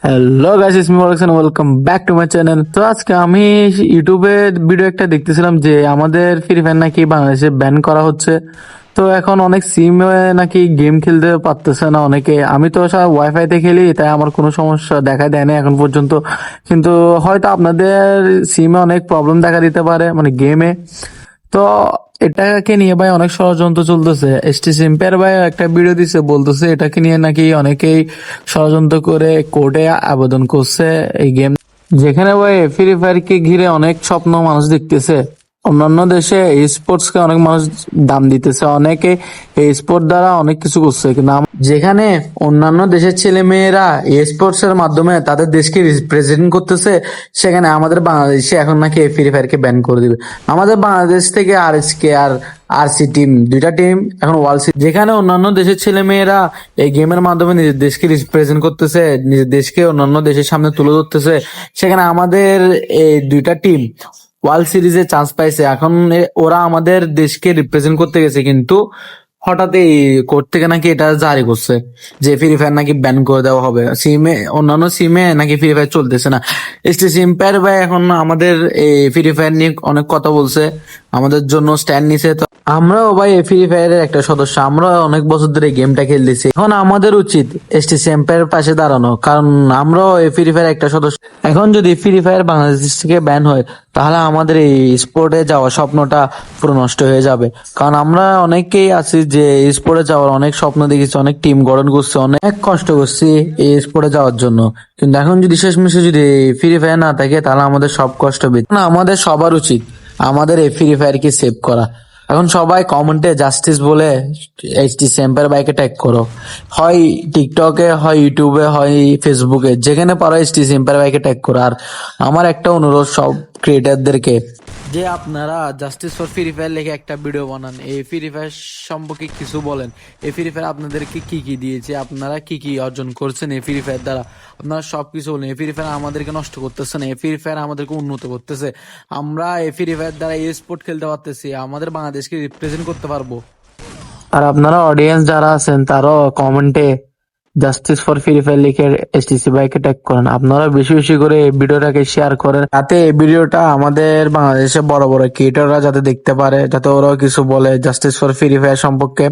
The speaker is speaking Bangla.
Hello guys, it's me welcome back to my channel. তো আজকে আমি ইউটিউবে ভিডিও একটা দেখতেছিলাম যে আমাদের ফ্রি ফায়ার নাকি বাংলাদেশে ব্যান করা হচ্ছে। তো এখন অনেক সিম নাকি গেম খেলতে পারতেছে না অনেকে। আমি তো সব ওয়াইফাইতে খেলি, তাই আমার কোনো সমস্যা দেখা দেয় না এখন পর্যন্ত। কিন্তু হয়তো আপনাদের সিমে অনেক প্রবলেম দেখা দিতে পারে, মানে গেমে। তো এটাকে নিয়ে ভাই অনেক ষড়যন্ত্র চলতেছে। এসটি সিম্পের ভাই একটা ভিডিও দিছে, বলতেছে এটাকে নিয়ে নাকি অনেকেই ষড়যন্ত্র করে কোর্টে আবেদন করছে এই গেম, যেখানে ভাই ফ্রি ফায়ার কে ঘিরে অনেক স্বপ্ন মানুষ দেখতেছে। অন্যান্য দেশে স্পোর্টস কে অনেক মানুষ দাম দিতেছে, অনেকে এই স্পোর্ট দ্বারা অনেক কিছু করছে, কিন্তু যেখানে অন্যান্য দেশের ছেলে মেয়েরা স্পোর্টস এর মাধ্যমে তাদের দেশকে রিপ্রেজেন্ট করতেছে, সেখানে আমাদের বাংলাদেশে এখন নাকি ফ্রি ফায়ার কে ব্যান করে দিবে। আমাদের বাংলাদেশ থেকে আরএসকে আর আরসি টিম, দুইটা টিম এখন ওয়ার্ল্ড সিরিজ, যেখানে অন্যান্য দেশের ছেলে মেয়েরা এই গেমের মাধ্যমে নিজের দেশকে রিপ্রেজেন্ট করতেছে, নিজের দেশকে অন্যান্য দেশের সামনে তুলে ধরতেছে, সেখানে আমাদের এই দুইটা টিম ওয়ার্ল্ড সিরিজে চান্স পাইছে। এখন ওরা আমাদের দেশকে রিপ্রেজেন্ট করতে গেছে, কিন্তু হঠাৎ এই কোর্ট থেকে নাকি এটা জারি করছে যে ফ্রি ফায়ার নাকি ব্যান করে দেওয়া হবে। সিমে, অন্যান্য সিমে নাকি ফ্রি ফায়ার চলতেছে না। এসটি সিম্পায়ার ভাই এখন আমাদের এই ফ্রি ফায়ার নিয়ে অনেক কথা বলছে, আমাদের জন্য স্ট্যান্ড নিছে। তো আমরাও ভাই ফ্রি ফায়ারের একটা সদস্য, আমরা অনেক বছর ধরে গেমটা খেলতেছি। এখন আমাদের উচিত এসটি সিম্পায়ারের পাশে দাঁড়ানো, কারণ আমরাও এই ফ্রি ফায়ার একটা সদস্য। এখন যদি ফ্রি ফায়ার বাংলাদেশ থেকে ব্যান হয়, তাহলে আমাদের এই স্পোর্টে যাওয়ার স্বপ্নটা পুরো নষ্ট হয়ে যাবে। কারণ আমরা অনেকেই আছি যে স্পোর্টে যাওয়ার অনেক স্বপ্ন দেখেছি, অনেক টিম গঠন করছি, অনেক কষ্ট করছি এই স্পোর্টে যাওয়ার জন্য। কিন্তু এখন যদি শেষমেশে যদি ফ্রি ফায়ার না থাকে, তাহলে আমাদের সব কষ্ট বৃথা। না, আমাদের সবার উচিত আমাদের এই ফ্রি ফায়ারকে সেভ করা। এখন সবাই কমেন্টে জাস্টিস বলে এইচটি সেম্পার বাইকে ট্যাগ করো, হয় টিকটকে, হয় ইউটিউবে, হয় ফেসবুকে, যেখানে পারো এইচটি সেম্পার বাইকে ট্যাগ করো। আর আমার একটা অনুরোধ সব ক্রিয়েটারদেরকে, যে আপনারা জাস্টিস ফর ফ্রি ফায়ার লিখে একটা ভিডিও বানান, এই ফ্রি ফায়ার সম্পর্কে কিছু বলেন। এই ফ্রি ফায়ার আপনাদেরকে কি কি দিয়েছে, আপনারা কি কি অর্জন করছেন এই ফ্রি ফায়ার দ্বারা, আপনারা সবকিছু বলেন। এই ফ্রি ফায়ার আমাদেরকে নষ্ট করতেছে না, এই ফ্রি ফায়ার আমাদেরকে উন্নত করতেছে। আমরা এই ফ্রি ফায়ার দ্বারা এই স্পোর্ট খেলতে পারতেছি, আমাদের বাংলাদেশকে রিপ্রেজেন্ট করতে পারবো। আর আপনারা অডিয়েন্স যারা আছেন, তারাও কমেন্টে জাস্টিস ফর ফ্রি ফায়ার লিখে এসটিসি বাইকে ট্যাগ করেন। আপনারা বেশি বেশি করে এই ভিডিওটাকে শেয়ার করেন, যাতে এই ভিডিওটা আমাদের বাংলাদেশে বড় বড় ক্রিয়েটররা যাতে দেখতে পারে, যাতে ওরাও কিছু বলে জাস্টিস ফর ফ্রি ফায়ার সম্পর্কে।